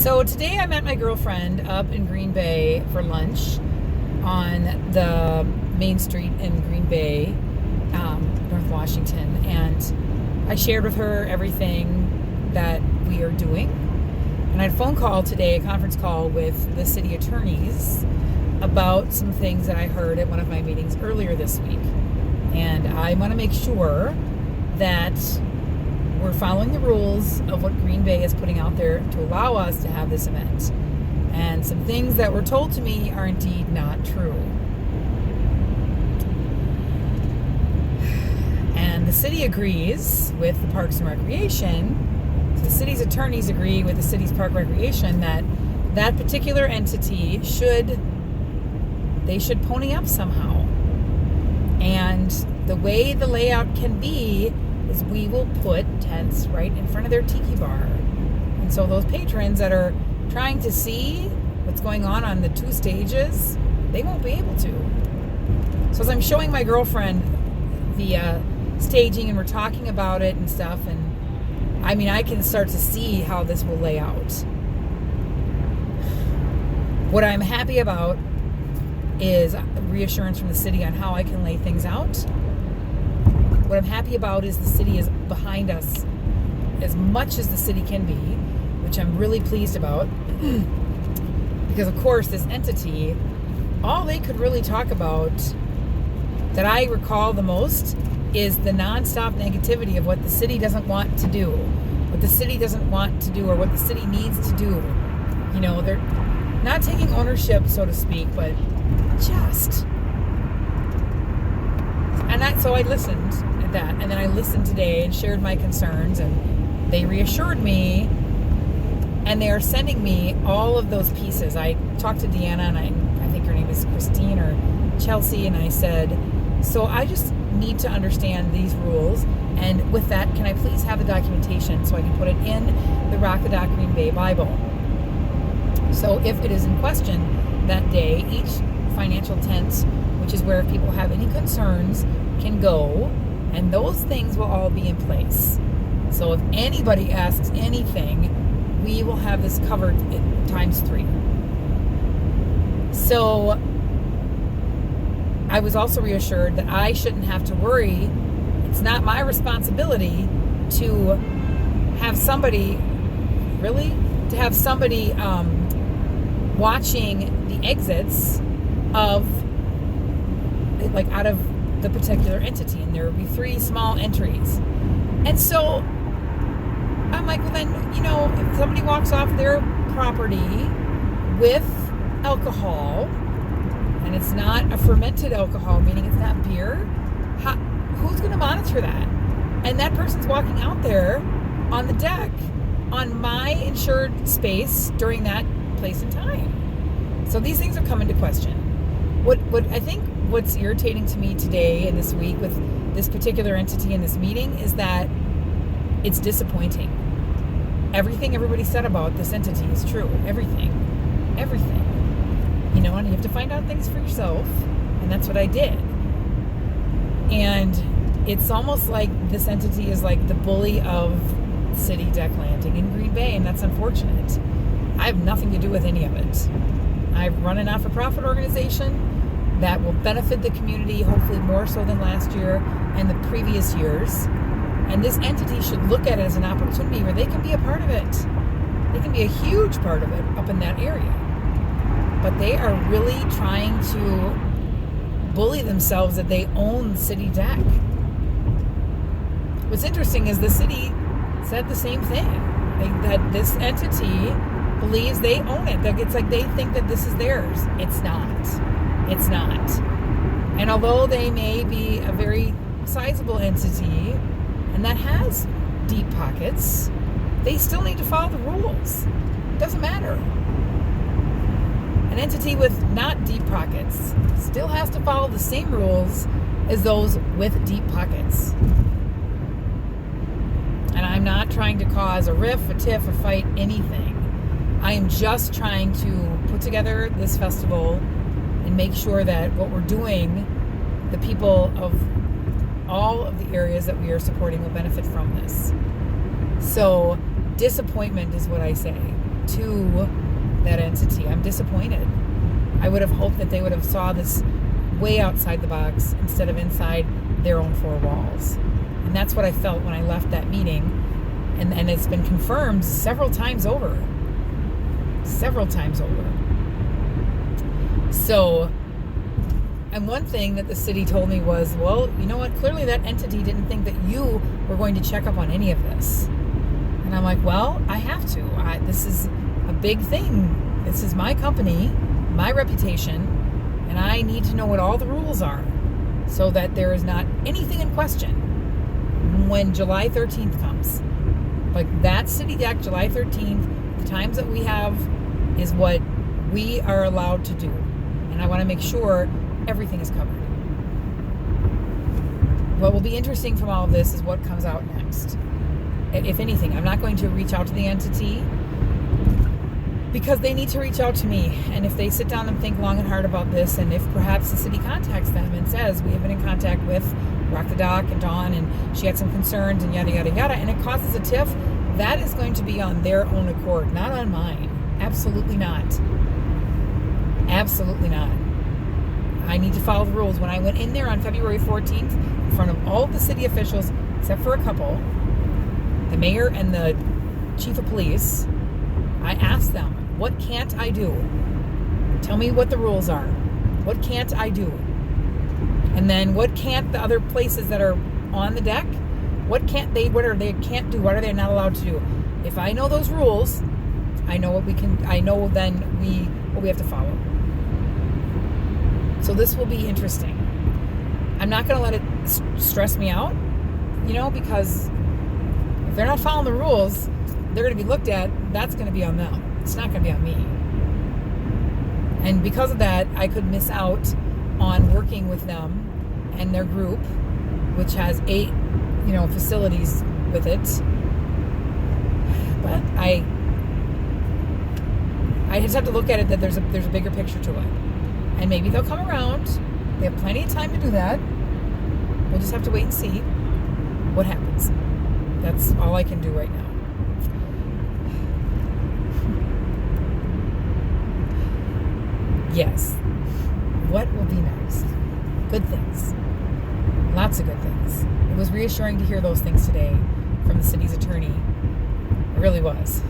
So today I met my girlfriend up in Green Bay for lunch on the main street in Green Bay, North Washington, and I shared with her everything that we are doing. And I had a phone call today, a conference call with the city attorneys about some things that I heard at one of my meetings earlier this week. And I want to make sure that we're following the rules of what Green Bay is putting out there to allow us to have this event. And some things that were told to me are indeed not true. And the city agrees with the Parks and Recreation. So the city's attorneys agree with the city's Park Recreation that that particular entity should pony up somehow. And the way the layout can be is we will put tents right in front of their tiki bar. And so those patrons that are trying to see what's going on the two stages, they won't be able to. So as I'm showing my girlfriend the staging and we're talking about it and stuff, and I mean, I can start to see how this will lay out. What I'm happy about is reassurance from the city on how I can lay things out. What I'm happy about is the city is behind us as much as the city can be, which I'm really pleased about. Because, of course, this entity, all they could really talk about that I recall the most is the nonstop negativity of what the city doesn't want to do, what the city doesn't want to do, or what the city needs to do. You know, they're not taking ownership, so to speak, but just. And so I listened at that, and then I listened today and shared my concerns, and they reassured me, and they are sending me all of those pieces. I talked to Deanna, and I think her name is Christine or Chelsea, and I said, so I just need to understand these rules, and with that, can I please have the documentation so I can put it in the Rock the Dock Green Bay Bible? So if it is in question that day, each financial tent, which is where if people have any concerns, can go, and those things will all be in place. So if anybody asks anything, we will have this covered times 3. So I was also reassured that I shouldn't have to worry. It's not my responsibility to have somebody watching the exits of, like, out of the particular entity, and there would be 3 small entries. And so I'm like, well then, you know, if somebody walks off their property with alcohol, and it's not a fermented alcohol, meaning it's not beer, who's going to monitor that? And that person's walking out there on the deck on my insured space during that place and time. So these things are coming to question. What I think what's irritating to me today and this week with this particular entity in this meeting is that it's disappointing. Everything everybody said about this entity is true. Everything. You know, and you have to find out things for yourself, and that's what I did. And it's almost like this entity is like the bully of city deck landing in Green Bay, and that's unfortunate. I have nothing to do with any of it. I run a not-for-profit organization that will benefit the community, hopefully more so than last year and the previous years. And this entity should look at it as an opportunity where they can be a part of it. They can be a huge part of it up in that area. But they are really trying to bully themselves that they own city deck. What's interesting is the city said the same thing. That this entity believes they own it. It's like they think that this is theirs. It's not. It's not. And although they may be a very sizable entity and that has deep pockets, they still need to follow the rules. It doesn't matter. An entity with not deep pockets still has to follow the same rules as those with deep pockets. And I'm not trying to cause a riff, a tiff, a fight, anything. I am just trying to put together this festival and make sure that what we're doing, the people of all of the areas that we are supporting will benefit from this. So disappointment is what I say. to that entity. I'm disappointed. I would have hoped that they would have saw this way outside the box instead of inside their own four walls. And that's what I felt when I left that meeting. And it's been confirmed several times over. Several times over. So, and one thing that the city told me was, well, you know what? Clearly that entity didn't think that you were going to check up on any of this. And I'm like, well, I have to. This is a big thing. This is my company, my reputation, and I need to know what all the rules are so that there is not anything in question when July 13th comes. Like that city deck, July 13th, the times that we have is what we are allowed to do. And I want to make sure everything is covered. What will be interesting from all of this is what comes out next. If anything, I'm not going to reach out to the entity because they need to reach out to me. And if they sit down and think long and hard about this, and if perhaps the city contacts them and says, we have been in contact with Rock the Dock and Dawn, and she had some concerns and yada, yada, yada, and it causes a tiff, that is going to be on their own accord, not on mine. Absolutely not. Absolutely not. I need to follow the rules. When I went in there on February 14th, in front of all the city officials, except for a couple, the mayor and the chief of police, I asked them, what can't I do? Tell me what the rules are. What can't I do? And then what can't the other places that are on the deck? What can't they, what are they can't do? What are they not allowed to do? If I know those rules, I know what we can, I know then what we have to follow. So this will be interesting. I'm not going to let it stress me out, because if they're not following the rules, they're going to be looked at. That's going to be on them. It's not going to be on me. And because of that, I could miss out on working with them and their group, which has 8, facilities with it. But I just have to look at it that there's a bigger picture to it. And maybe they'll come around. They have plenty of time to do that. We'll just have to wait and see what happens. That's all I can do right now. Yes. What will be next? Good things. Lots of good things. It was reassuring to hear those things today from the city's attorney. It really was.